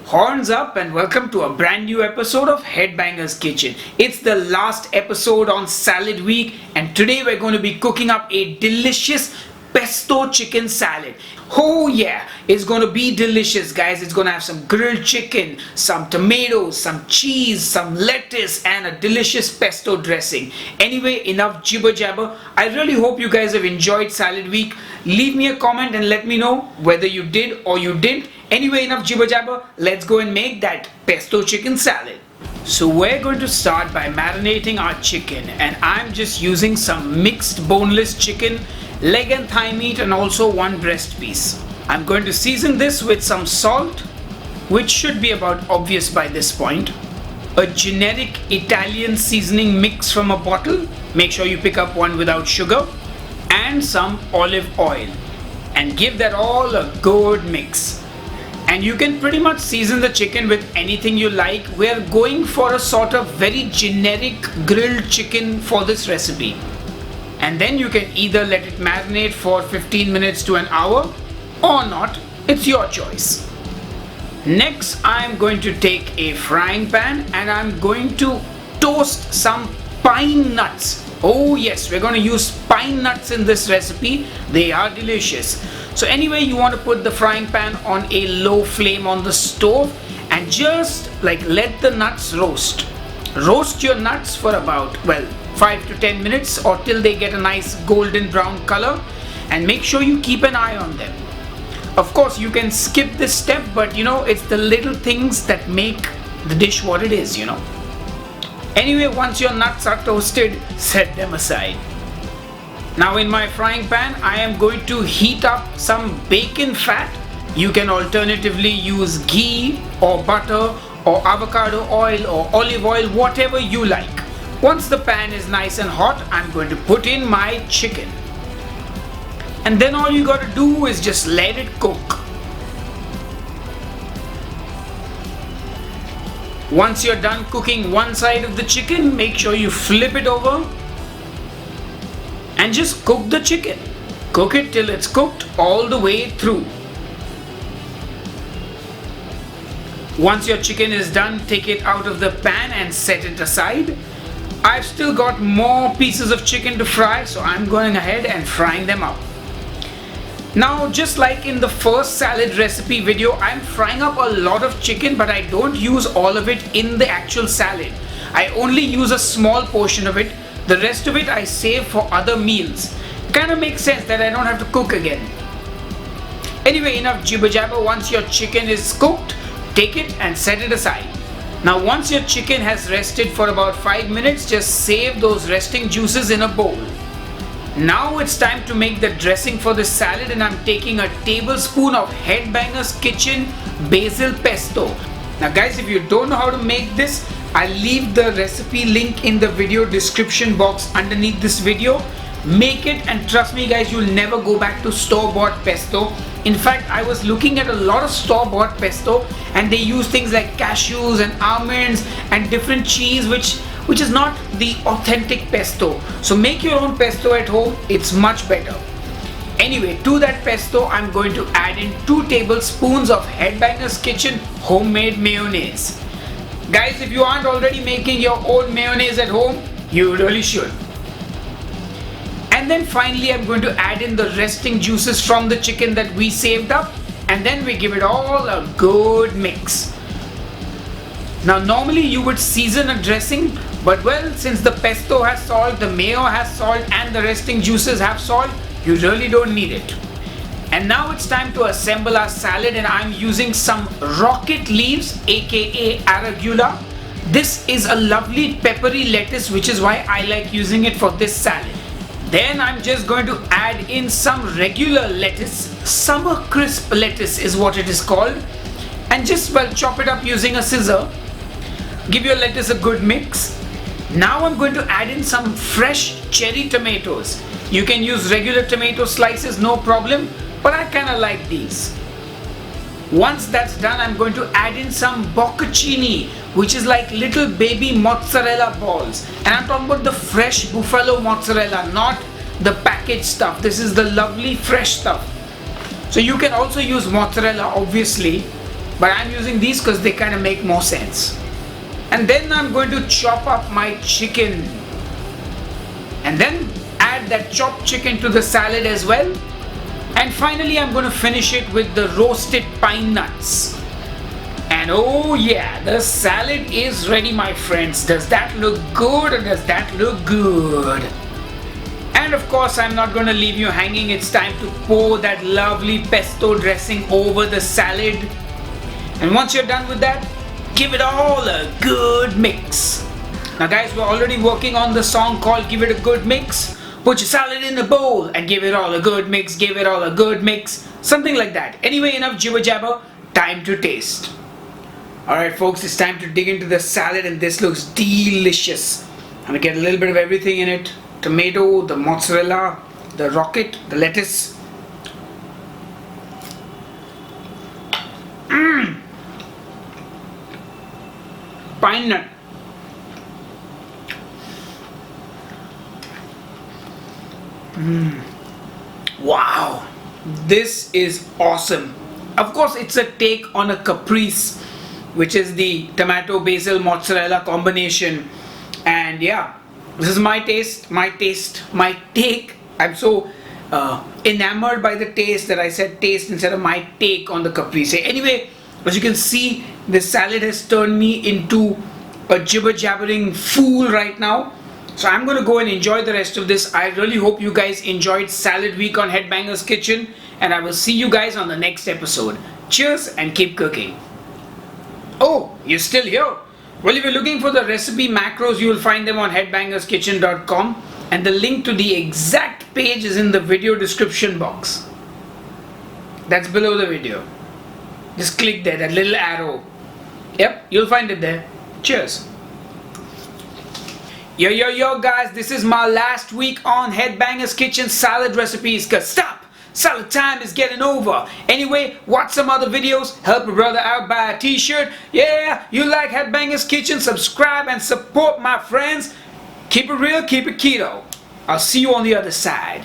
Horns up and welcome to a brand new episode of Headbanger's Kitchen. It's the last episode on Salad Week and today we're going to be cooking up a delicious pesto chicken salad. Oh yeah, it's going to be delicious guys. It's going to have some grilled chicken, some tomatoes, some cheese, some lettuce and a delicious pesto dressing. Anyway, enough jibber jabber. I really hope you guys have enjoyed Salad Week. Leave me a comment and let me know whether you did or you didn't. Anyway, enough jibber jabber, let's go and make that pesto chicken salad. So we're going to start by marinating our chicken and I'm just using some mixed boneless chicken, leg and thigh meat and also one breast piece. I'm going to season this with some salt, which should be about obvious by this point. A generic Italian seasoning mix from a bottle, make sure you pick up one without sugar, and some olive oil. And give that all a good mix. And you can pretty much season the chicken with anything you like. We're going for a sort of very generic grilled chicken for this recipe. And then you can either let it marinate for 15 minutes to an hour or not. It's your choice. Next, I'm going to take a frying pan and I'm going to toast some pine nuts. Oh yes, we're going to use pine nuts in this recipe. They are delicious. So anyway, you want to put the frying pan on a low flame on the stove and just let the nuts roast. Roast your nuts for about 5 to 10 minutes or till they get a nice golden brown color, and make sure you keep an eye on them. Of course, you can skip this step, but it's the little things that make the dish what it is, Anyway, once your nuts are toasted, set them aside. Now in my frying pan, I am going to heat up some bacon fat. You can alternatively use ghee or butter or avocado oil or olive oil, whatever you like. Once the pan is nice and hot, I'm going to put in my chicken. And then all you got to do is just let it cook. Once you're done cooking one side of the chicken, make sure you flip it over. And just cook the chicken. Cook it till it's cooked all the way through. Once your chicken is done, take it out of the pan and set it aside. I've still got more pieces of chicken to fry, so I'm going ahead and frying them up. Now, just like in the first salad recipe video, I'm frying up a lot of chicken, but I don't use all of it in the actual salad. I only use a small portion of it. The rest of it I save for other meals. Kinda makes sense that I don't have to cook again. Anyway, enough jibber jabber. Once your chicken is cooked, take it and set it aside. Now once your chicken has rested for about 5 minutes, just save those resting juices in a bowl. Now it's time to make the dressing for the salad, and I'm taking a tablespoon of Headbanger's Kitchen basil pesto. Now guys, if you don't know how to make this, I'll leave the recipe link in the video description box underneath this video. Make it and trust me guys, you'll never go back to store-bought pesto. In fact, I was looking at a lot of store-bought pesto and they use things like cashews and almonds and different cheese which is not the authentic pesto. So make your own pesto at home, it's much better. Anyway, to that pesto, I'm going to add in 2 tablespoons of Headbanger's Kitchen homemade mayonnaise. Guys, if you aren't already making your own mayonnaise at home, you really should. And then finally, I'm going to add in the resting juices from the chicken that we saved up, and then we give it all a good mix. Now normally you would season a dressing, but since the pesto has salt, the mayo has salt and the resting juices have salt, you really don't need it. And now it's time to assemble our salad, and I'm using some rocket leaves, aka arugula. This is a lovely peppery lettuce, which is why I like using it for this salad. Then I'm just going to add in some regular lettuce, summer crisp lettuce is what it is called, and just chop it up using a scissor. Give your lettuce a good mix. Now I'm going to add in some fresh cherry tomatoes. You can use regular tomato slices, no problem, but I kinda like these. Once that's done, I'm going to add in some bocconcini, which is like little baby mozzarella balls. And I'm talking about the fresh buffalo mozzarella, not the packaged stuff. This is the lovely fresh stuff. So you can also use mozzarella, obviously. but I'm using these because they kind of make more sense. And then I'm going to chop up my chicken, and then add that chopped chicken to the salad as well. And finally I'm going to finish it with the roasted pine nuts. And oh yeah, the salad is ready, my friends. Does that look good, or does that look good? And of course I'm not going to leave you hanging. It's time to pour that lovely pesto dressing over the salad. And once you're done with that, give it all a good mix. Now guys, we're already working on the song called Give It a Good Mix. Put your salad in a bowl and give it all a good mix, give it all a good mix. Something like that. Anyway, enough jibber jabber, time to taste. Alright folks, it's time to dig into the salad, and this looks delicious. I'm gonna get a little bit of everything in it. Tomato, the mozzarella, the rocket, the lettuce. Pine nut. Wow, this is awesome. Of course, it's a take on a caprese, which is the tomato basil mozzarella combination. And yeah, this is my taste, my take. I'm so enamored by the taste that I said taste instead of my take on the caprese. Anyway, as you can see, this salad has turned me into a jibber jabbering fool right now. So I'm going to go and enjoy the rest of this. I really hope you guys enjoyed Salad Week on Headbanger's Kitchen, and I will see you guys on the next episode. Cheers and keep cooking. Oh, you're still here? Well, if you're looking for the recipe macros, you will find them on headbangerskitchen.com, and the link to the exact page is in the video description box. That's below the video. Just click there, that little arrow. Yep, you'll find it there. Cheers. Yo guys, this is my last week on Headbanger's Kitchen salad recipes, cause stop! Salad time is getting over. Anyway, watch some other videos, help a brother out, buy a t-shirt. Yeah, you like Headbanger's Kitchen, subscribe and support my friends. Keep it real, keep it keto. I'll see you on the other side.